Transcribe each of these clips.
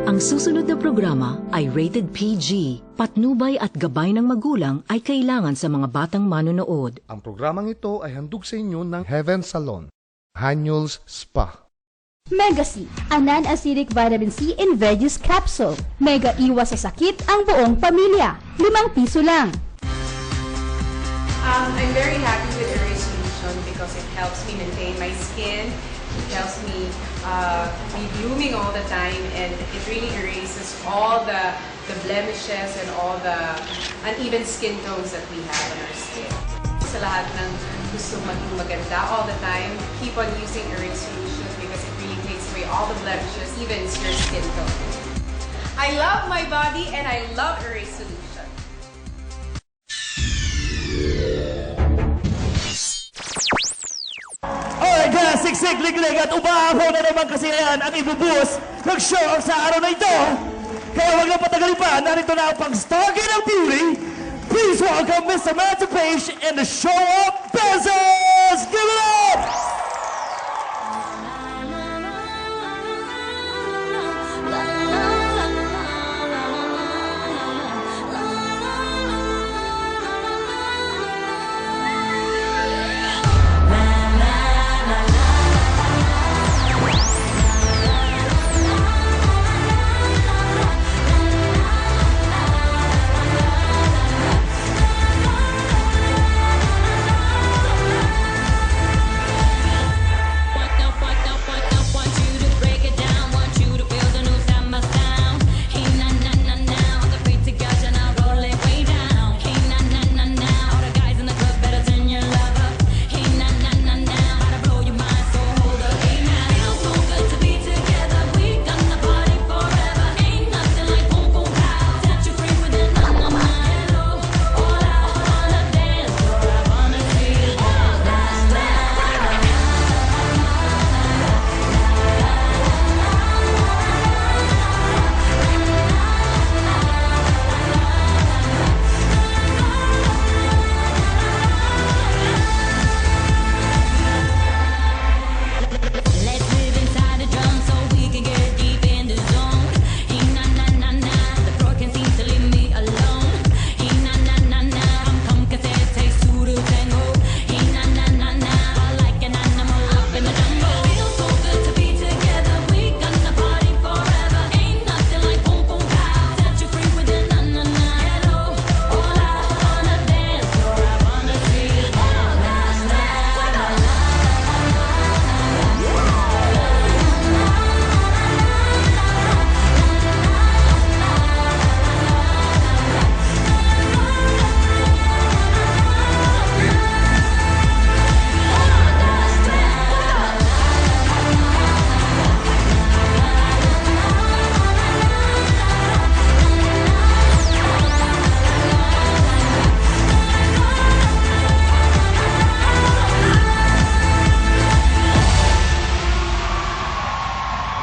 Ang susunod na programa ay rated PG. Patnubay at gabay ng magulang ay kailangan sa mga batang manonood. Ang programang ito ay handog sa inyo ng Heaven Salon, Hanyul's Spa. Mega C, Anan Acidic Vitamin C in Veggies Capsule. Mega iwas sa sakit ang buong pamilya. 5 piso lang. I'm very happy with Array Solution because it helps me maintain my skin. It helps me be blooming all the time, and it really erases all the blemishes and all the uneven skin tones that we have on our skin. Sa lahat ng gusto maging maganda all the time, keep on using Array Solutions because it really takes away all the blemishes, even your skin tone. I love my body and I love Array Solution. Alright guys, siksik, liglig at umaapaw na naman kasi yan ang ibubuhos ng show sa araw na ito. Kaya huwag na patagalin pa, narito na ang pang-stalking ng beauty. Please welcome Miss Samantha Page and the Show Up Bezos! Give it up!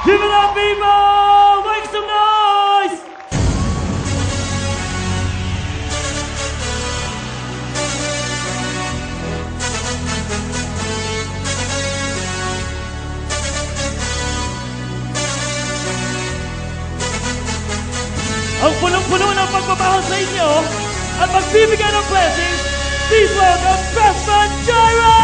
Give it up, people! Make some noise! Ang punong-puno ng pagmamahal sa inyo at magbibigay ng blessings, please welcome Best Man Jaira!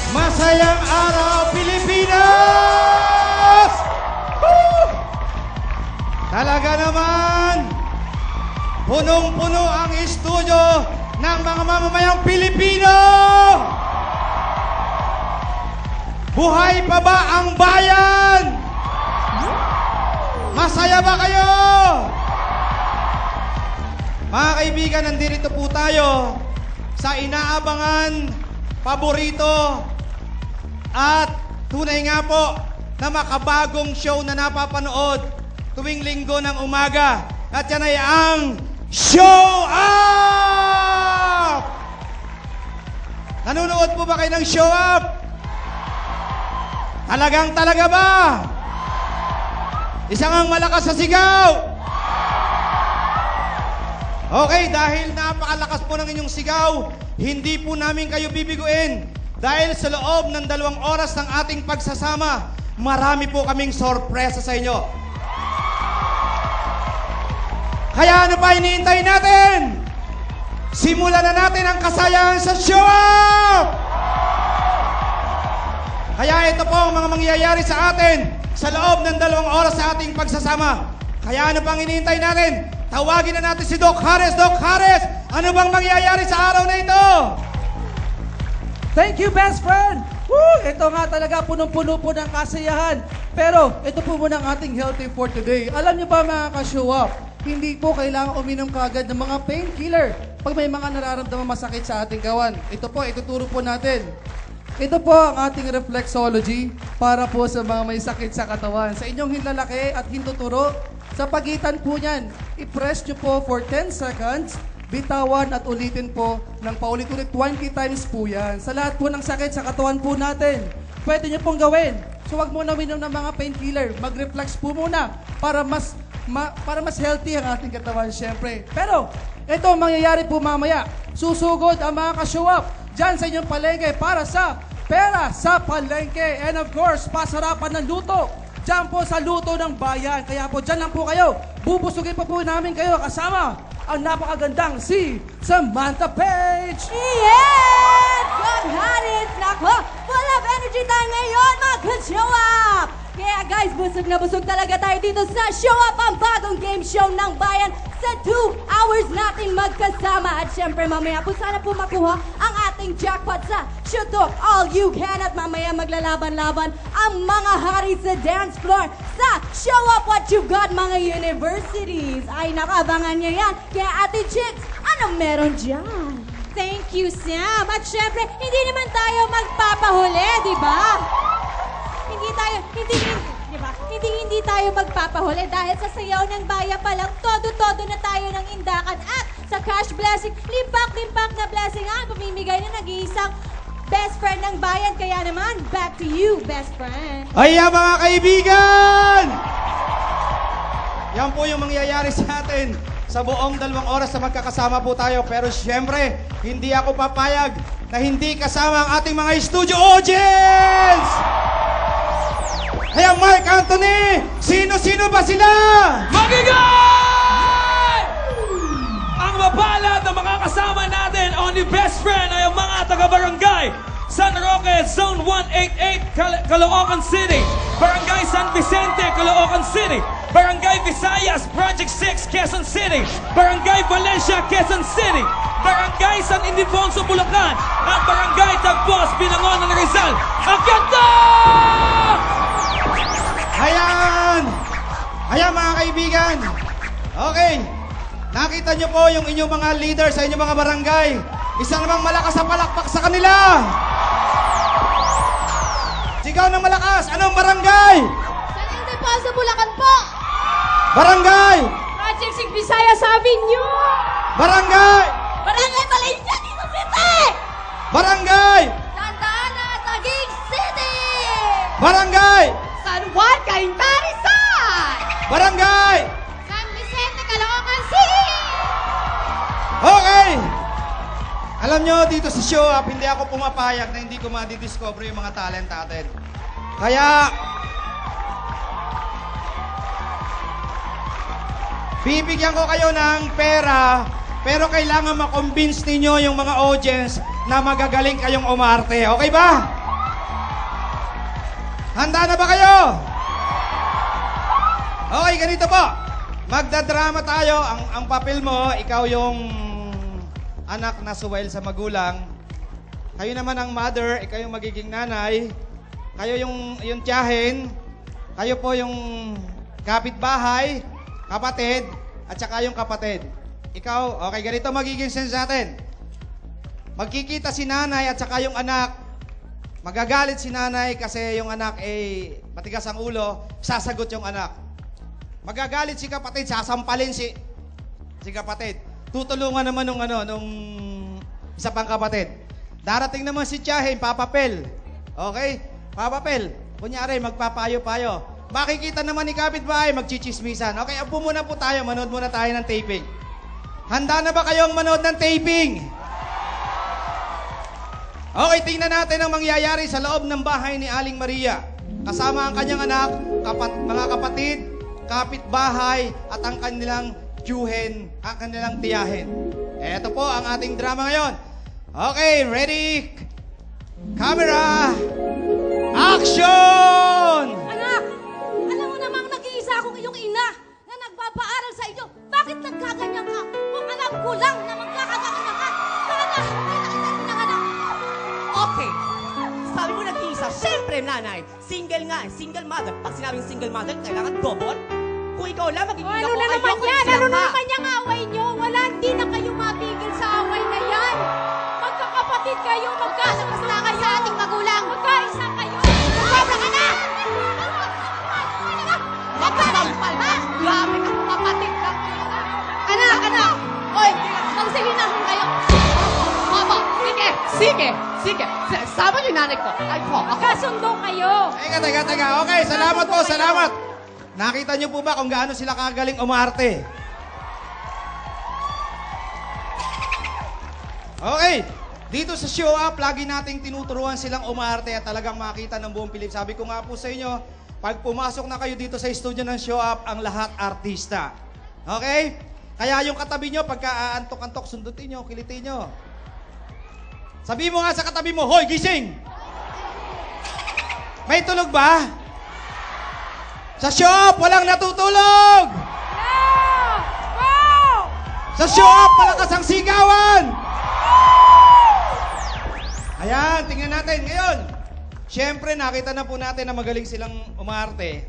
Masayang araw, Pilipinas! Woo! Talaga naman, punong-puno ang estudyo ng mga mamamayang Pilipino! Buhay pa ba ang bayan? Masaya ba kayo? Mga kaibigan, nandito po tayo sa inaabangan, paborito, at tunay nga po na makabagong show na napapanood tuwing linggo ng umaga. At yan ay ang Show Up! Nanonood po ba kayo ng Show Up? Talaga ba? Isang ang malakas sa sigaw. Okay, dahil napakalakas po ng inyong sigaw, hindi po namin kayo bibiguin. Dahil sa loob ng 2 oras ng ating pagsasama, marami po kaming sorpresa sa inyo. Kaya ano pa hinihintay natin? Simulan na natin ang kasayahan sa show up! Kaya ito po ang mga mangyayari sa atin sa loob ng 2 oras sa ating pagsasama. Kaya ano pang hinihintay natin? Tawagin na natin si Doc Harris. Doc Harris, ano bang mangyayari sa araw na ito? Thank you, best friend! Woo! Ito nga talaga, punong-puno po ng kasiyahan. Pero, ito po muna ang ating healthy for today. Alam niyo ba mga ka-show up, hindi po kailangan uminom kagad ng mga painkiller pag may mga nararamdaman masakit sa ating kawan. Ito po, ituturo po natin. Ito po ang ating reflexology para po sa mga may sakit sa katawan. Sa inyong hinlalaki at hintuturo, sa pagitan po niyan, i-press nyo po for 10 seconds, bitawan at ulitin po ng paulit-ulit 20 times po yan. Sa lahat po ng sakit sa katawan po natin, pwede nyo pong gawin. So wag muna minom ng mga painkiller, mag-reflex po muna para mas healthy ang ating katawan syempre. Pero, ito ang mangyayari po mamaya. Susugod ang mga ka-show up dyan sa inyong palengke para sa pera sa palengke. And of course, pasarapan ng luto. Diyan po sa luto ng bayan. Kaya po dyan lang po kayo. Bubusugin pa po namin kayo kasama ang napakagandang si Samantha Page. Yes! God Harris! Nako! Full of energy tayo ngayon, mga ka-show up! Kaya guys, busog na busog talaga tayo dito sa Show Up, ang bagong game show ng bayan sa 2 hours natin magkasama. At syempre mamaya po sana po makuha ang ating jackpot sa Shoot Up All You Can. At mamaya maglalaban-laban ang mga hari sa dance floor sa Show Up What You Got mga universities. Ay nakabangan niya yan. Kaya Ate Chicks, anong meron dyan? Thank you, Sam. At syempre, hindi naman tayo magpapahuli, di ba? Hindi tayo magpapahuli dahil sa sayaw ng bayan pa lang, todo-todo na tayo ng indakan at sa cash blessing, limpak-limpak na blessing ang pamimigay na nag-iisang best friend ng bayan. Kaya naman, back to you, best friend. Ayan mga kaibigan! Yan po yung mangyayari sa atin sa buong 2 oras na magkakasama po tayo. Pero syempre, hindi ako papayag na hindi kasama ang ating mga studio audience! Kaya Mark Anthony, sino-sino ba sila? Magigay! Ang mapalad na makakasama natin on the best friend ay ang mga taga-barangay San Roque, Zone 188, Caloocan City. Barangay San Vicente, Caloocan City. Barangay Visayas, Project 6, Quezon City. Barangay Valencia, Quezon City. Barangay San Ildefonso, Bulacan. At Barangay Tagpuas, Binangonan, Rizal. Ang ganda! Ayan mga kaibigan. Okay. Nakita nyo po yung inyong mga leader sa inyong mga barangay. Isa namang malakas sa palakpak sa kanila. Sigaw ng malakas. Anong barangay? San Ildefonso, Bulacan po. Barangay. Project 6, Visayas Avenue. Barangay. Barangay Valencia, Quezon City. Barangay. Santa Ana, Taguig City. Barangay. San Juan, Cainta, Rizal. Barangay. San Vicente, Caloocan City. Okay. Alam nyo, dito sa show up, hindi ako pumapayag na hindi ko madidiscover yung mga talent natin. Kaya, bibigyan ko kayo ng pera, pero kailangan makonvince ninyo yung mga audience na magagaling kayong umarte. Okay ba? Handa na ba kayo? Okay, ganito po. Magdadrama tayo. Ang papel mo, ikaw yung anak na suwail sa magulang. Kayo naman ang mother, ikaw yung magiging nanay. Kayo yung tiyahin. Kayo po yung kapitbahay, kapatid, at saka yung kapatid. Ikaw, okay, ganito magiging sense natin. Magkikita si nanay at saka yung anak. Magagalit si nanay kasi yung anak matigas ang ulo, sasagot yung anak. Magagalit si kapatid, sasampalin si kapatid. Tutulungan naman nung isa pang kapatid. Darating naman si tiyahin, papapel. Okay? Papapel. Kunyari, magpapayo-payo. Makikita naman ni kapitbahay, magchichismisan. Okay, upo muna po tayo, manood muna tayo ng taping. Handa na ba kayong manood ng taping? Okay, tingnan natin ang mangyayari sa loob ng bahay ni Aling Maria. Kasama ang kanyang anak, mga kapatid, kapitbahay, at ang kanilang tiyuhin, ang kanilang tiyahin. Ito po ang ating drama ngayon. Okay, ready? Camera! Action! Anak, alam mo namang nag-iisa akong iyong ina na nagpapaaral sa iyo. Bakit nagkaganyan ka? Kung alam ko lang na magkakaganyan ka. Sana, pinakita mo ng anak. Okay. Sabi mo nag-iisa, syempre nanay. Single nga, single mother. Pag sinabing single mother, kailangan double. Kung ikaw lang, magiging Ano na naman yan? Ano na naman yung away nyo? Wala, hindi na kayo matigil sa away na yan. Magkakapatid kayo, magkasabasta kayo. Sa ating magulang. Magkaisa kayo. Sobra ka na! Magkakampal ha? Grabe ka, kapatid ka. Anak! Oy, magsihinahan kayo. Papa, sige. Sama niyo yung nanay ko. Ay po, ako. Kasundo kayo. Teka. Okay, salamat po, salamat. Nakita niyo po ba kung gaano sila kagaling umarte? Okay, dito sa show up, lagi nating tinuturuan silang umarte at talagang makita ng buong Pilip. Sabi ko nga po sa inyo, pag pumasok na kayo dito sa studio ng show up, ang lahat artista. Okay? Kaya yung katabi nyo, pagka aantok-antok, sundutin nyo, kilitin nyo. Sabi mo nga sa katabi mo, hoy, gising! May tulog ba? Sa shop, walang natutulog! Sa shop, malakas ang sigawan! Ayan, tingnan natin. Ngayon, syempre, nakita na po natin na magaling silang umarte.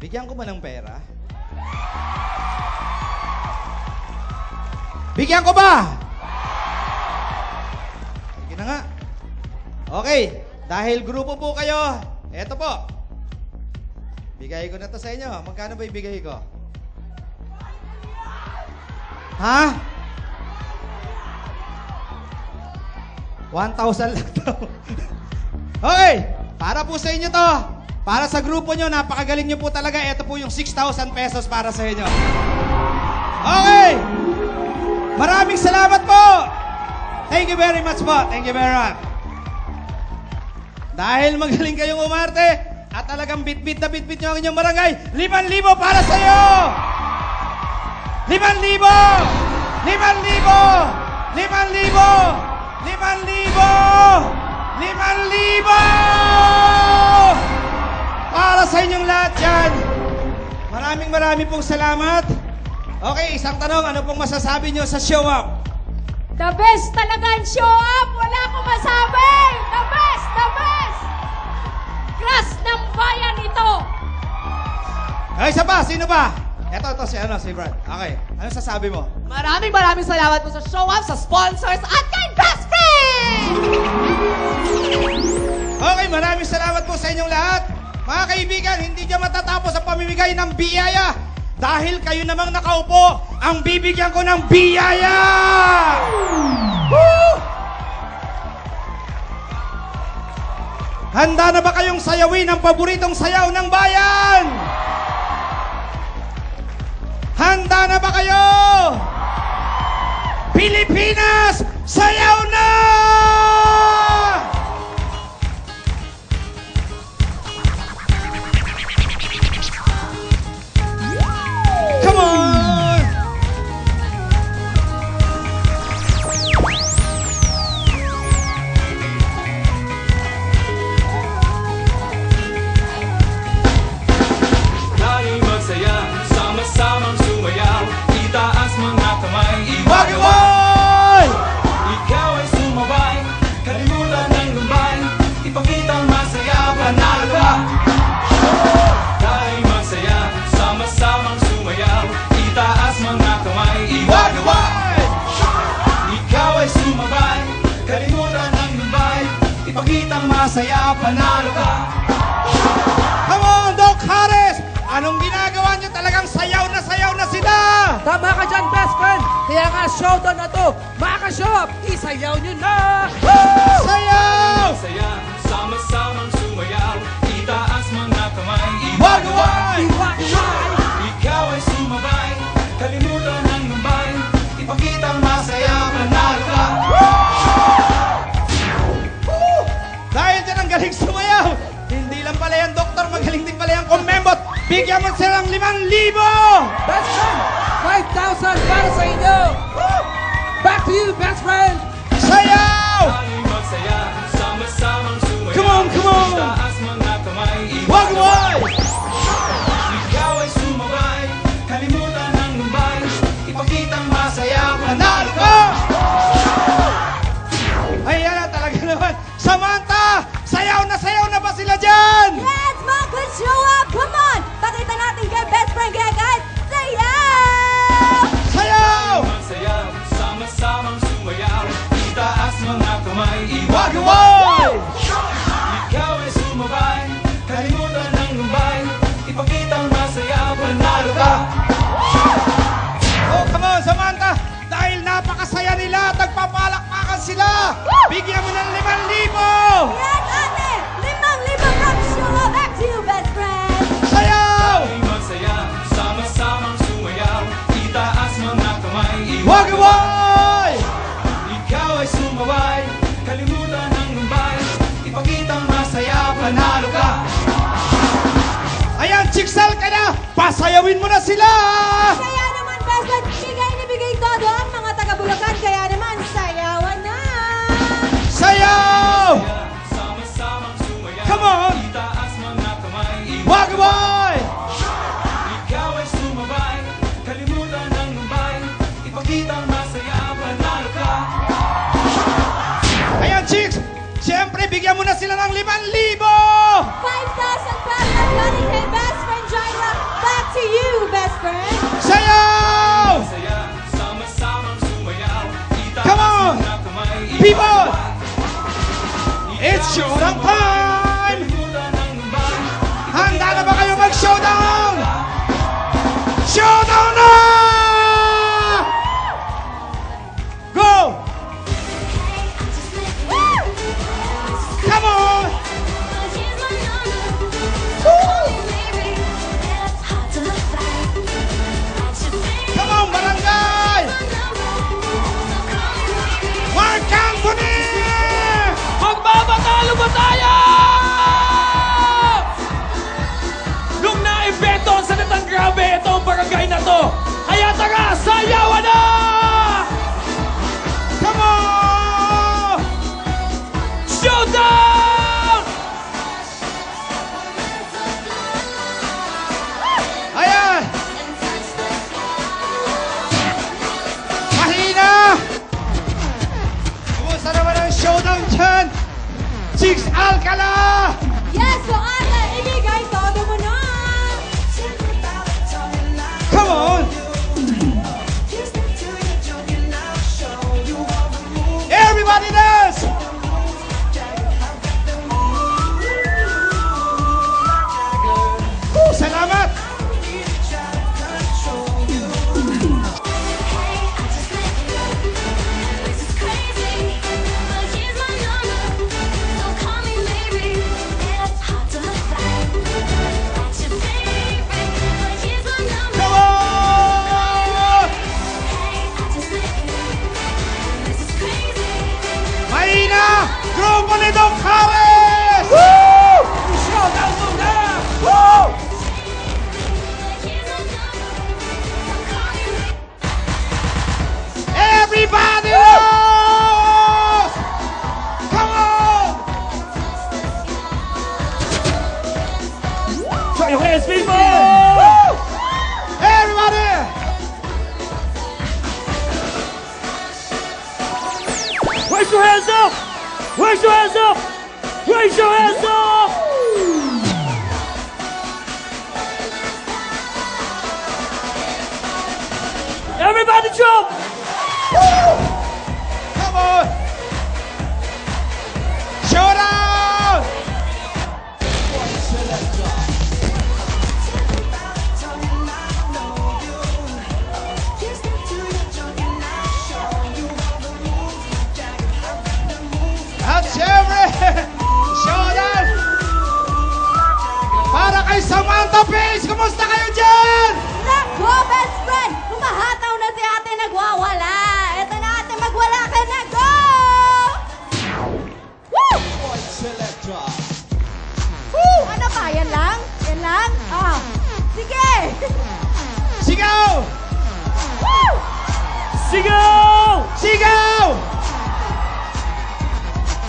Bigyan ko ba ng pera? Bigyan ko ba? Sige na nga. Okay, dahil grupo po kayo, eto po. Bigay ko na to sa inyo. Magkano ba ibigay ko? Ha? 1,000 lang to. Okay, para po sa inyo to. Para sa grupo nyo, napakagaling nyo po talaga. Ito po yung 6,000 pesos para sa inyo. Okay! Maraming salamat po! Thank you very much po. Thank you very much. Dahil magaling kayong umarte at talagang bit-bit na bit-bit nyo ang inyong barangay, 5,000 para sa iyo! 5,000! 5,000! 5,000! 5,000! Para sa inyong lahat yan. Maraming pong salamat. Okay, isang tanong. Ano pong masasabi nyo sa show up? The best talaga ang show up. Wala akong masabi. The best. Crush ng bayan ito. Ay, isa pa. Sino ba? Ito, si Brad. Okay. Ano sasabi mo? Maraming salamat po sa show up, sa sponsors, at kay best friend! Okay, maraming salamat po sa inyong lahat. Mga kaibigan, hindi dyan matatapos ang pamimigay ng biyaya. Dahil kayo namang nakaupo, ang bibigyan ko ng biyaya! Woo! Handa na ba kayong sayawin ang paboritong sayaw ng bayan? Handa na ba kayo? Pilipinas, sayaw na! Come on! Tayo'y magsaya, sama-samang sumayaw, itaas mga kamay, Wag-iway! Ikaw ay sumabay, kalimutan ng lumbay, ipakitang masaya, panalo ka! Tayo'y magsaya, sama-samang sumayaw, itaas mga kamay, Wag-iway! Ikaw ay sumabay, kalimutan ng lumbay, ipakitang masaya, panalo ka! Come on, Doc Harris! Anong ginagawa niyo? Talagang sayaw na sila! Tama ka dyan, best friend. Kaya nga, showdown na to. Mga ka-shop, isayaw nyo na! Sayaw! Saya, sama-samang sumayaw, itaas mga kamay, Wag-iway! Ikaw ay sumabay, kalimutan ng lumbay, ipakitang masaya, manalo ka. Dahil dyan ang galing sumayaw. Hindi lang pala yan, doktor, magaling din pala yan kumembot. Bigyan mo silang 5,000! Best friend, 5,000 para sa inyo. Back to you, best friend. Sayaw! Come on, come on! Wag mo! Ikaw ay sumabay, kalimutan ng lumbay, ipakitang masaya, Manalo ka! Ayan na talaga naman. Samantha! Sayaw na ba sila dyan? Yes, mga ka-show up! Come on! Pakita natin kay best friend kaya guys! Sayaw! Sayaw! Masaya, sama-samang sumayaw, itaas mga kamay, Wag mo! Ikaw ay sumabay, kalimutan ng lumbay, ipakitang masaya, panalo ka. Oh, come on, Samantha! Dahil napakasaya nila, tagpapalakpakan sila! Bigyan mo ng 5,000! Yan, ate! 5,000 from show up! Back to you, best friend! Sayaw! Ay masaya, sama-samang sumayaw, itaas mga kamay, Wag mo! Ikaw ay sumabay, kalimutan ng lumbay, ipakitang masaya, panalo ka. Ayan, chiksal ka na! Pasayawin mo na sila! Kaya naman, best friend, bigay na bigay todo ang mga taga-Bulacan. Kaya naman, sayawan na! Sayaw! Sama-samang sumayaw, Come on! itaas mga kamay, Wag mo! Ikaw ay sumabay, kalimutan ng lumbay, ipakitang masaya, panalo ka. Ayan, chicks! Siyempre, bigyan mo na sila ng 5,000! 5,000 pesos galing kay best friend Jaira. Back to you, best friend! Sayaw! Masaya, sama-samang sumayaw, itaas Come on! mga kamay, People! It's showdown time! kalimutan ng lumbay, Handa na ba kayo mag-showdown? Showdown na! Go! Come on! Come on, barangay! Mark Anthony! magbabatalo ba tayo? Nung na-invento ang salitang grabe, ito ang barangay na to. Kaya tara, sayawan na! Come on! Showdown! Ayan! Mahina! Kumusta naman ang showdown dyan? Chicks Alcala! Yes, so ate, ibigay todo mo na! Come on! Everybody dance! Salamat! Come on! Mahina! Grupo ni Doc Harris! Showdown muna! Everybody knows! Come on! Show your hands, people! Everybody! Raise your hands up! Raise your hands up! Raise your hands up! Everybody jump! Come on! Showdown! At syempre, showdown! Para kay Samantha Pace, kumusta kayo dyan? Nako, best friend! Humahataw na si ate nagwawala! Sigaw! Sigaw! Sigaw!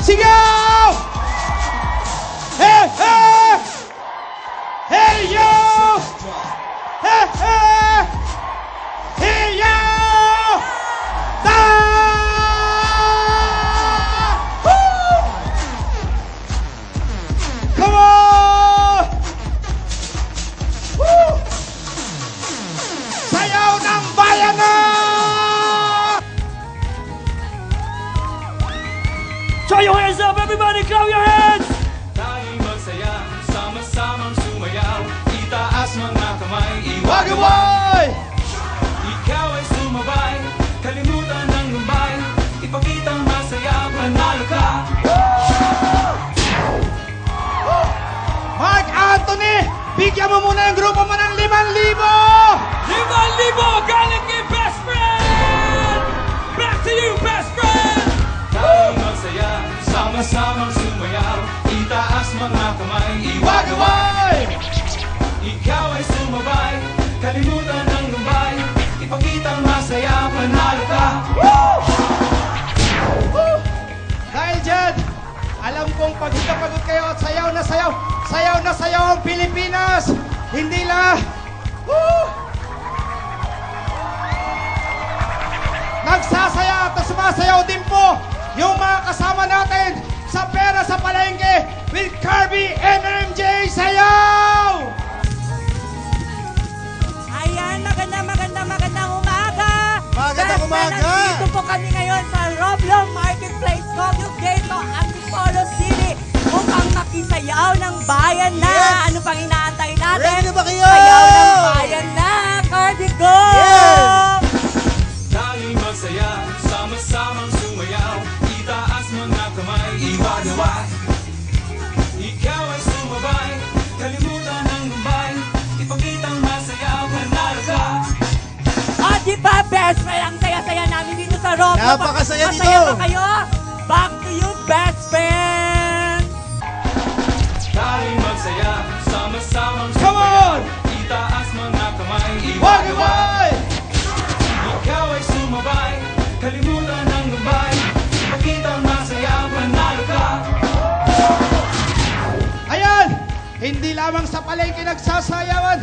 Sigaw! Hey, hey! Hey, yo! Hey, hey! Hey, yo! Da! Woo! Come on! Woo! Sayaw ng bayan na! Throw your hands up, everybody! Clap your hands! Tayong magsaya, sama-samang sumayaw. Itaas mga kamay, Wagaway! Ikaw ay sumabay, kalimutan ng lumbay. Ipakitang masaya, panalo ka. Mark Anthony, bigyan mo muna yung grupo mo ng 5,000! 5,000 galing kay best friend! Back to you, best friend! Tayong magsaya, sama-samang sumayaw. Itaas mga kamay, Wagaway! Ikaw ay sumabay, kalimutan ng lumbay. Ipakitang masaya, panalo ka. Dahil dyan, alam kong pagod na pagod kayo at sayaw na sayaw. Sayaw na sayaw ang Pilipinas. Hindi lang. Nagsasaya at sumasayaw din po yung mga kasama natin sa Pera sa Palengke with Kirby and MJ. Sayaw! Ayan, magandang umaga! Magandang umaga! Nandito po kami ngayon sa Roblong Marketplace, Cogyot Gate, Antipolo City. Mukhang makisayaw ng bayan na! Yes! Ano pang inaantay natin? Ready na ba kayo? Sayaw ng bayan na! Cardigo! Yes! Tayong magsaya, sama-samang sumayaw. Itaas mga kamay, iwagaway. Ikaw ay sumabay, kalimutan ng lumbay. Ipakitang masaya, panalo ka. O, di ba, best friend? Ang saya-saya namin dito sa Roblong. Napakasaya dito! Masaya ba kayo? Back to you, best friend! Tayong magsaya, sama-samang Come on! Itaas mga kamay, Wagaway! Ikaw ay sumabay, kalimutan ng lumbay. Ipakitang masaya, panalo ka. Ayan! Hindi lamang sa palengke nagsasayawan,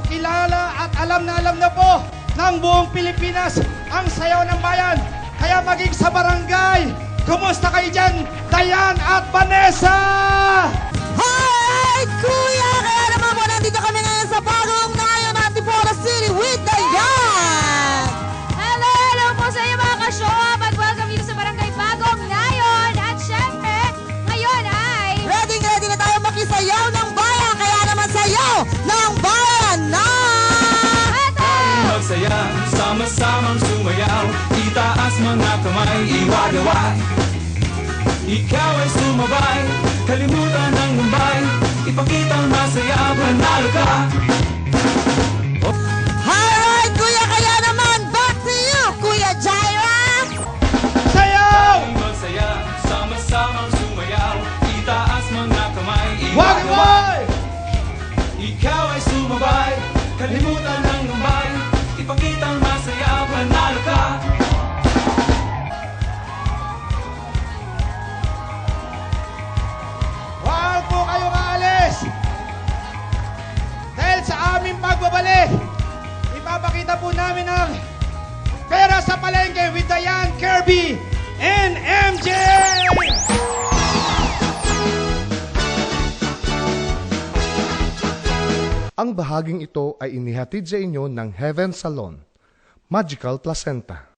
kilala at alam na po ng buong Pilipinas ang sayaw ng bayan. Kaya maging sa barangay, kumusta kayo dyan, Dayan at Vanessa? Hi, Kuya! Kaya naman po, nandito kami ngayon sa bagong ngayon Antipolo City with Dayan! Hello po sa inyo mga ka-show up at welcome dito sa Barangay Bagong Ngayon. At syempre, ngayon ay... Ready na tayo makisayaw ng bayan! Kaya naman sayaw ng bayan na! Magsaya, sama-samang sumayaw. Itaas mga kamay, iwagaway. Ikaw ay sumabay, kalimutan ng lumbay. Ipakitang masaya, panalo ka. Alright, Kuya! Kaya naman, back to you, Kuya Jaira! Sayaw! Magsaya, sama-samang sumayaw. Itaas mga kamay, Wagaway! Ikaw ay sumabay, kalimutan ng lumbay. Ipakitang masaya, panalo ka. Huwag po kayo kaalis! Dahil sa aming pagbabalik, ipapakita po namin ang Pera sa Palengke with Dayan, Kirby, and MJ! Ang bahaging ito ay inihatid sa inyo ng Heaven Salon, Magical Placenta.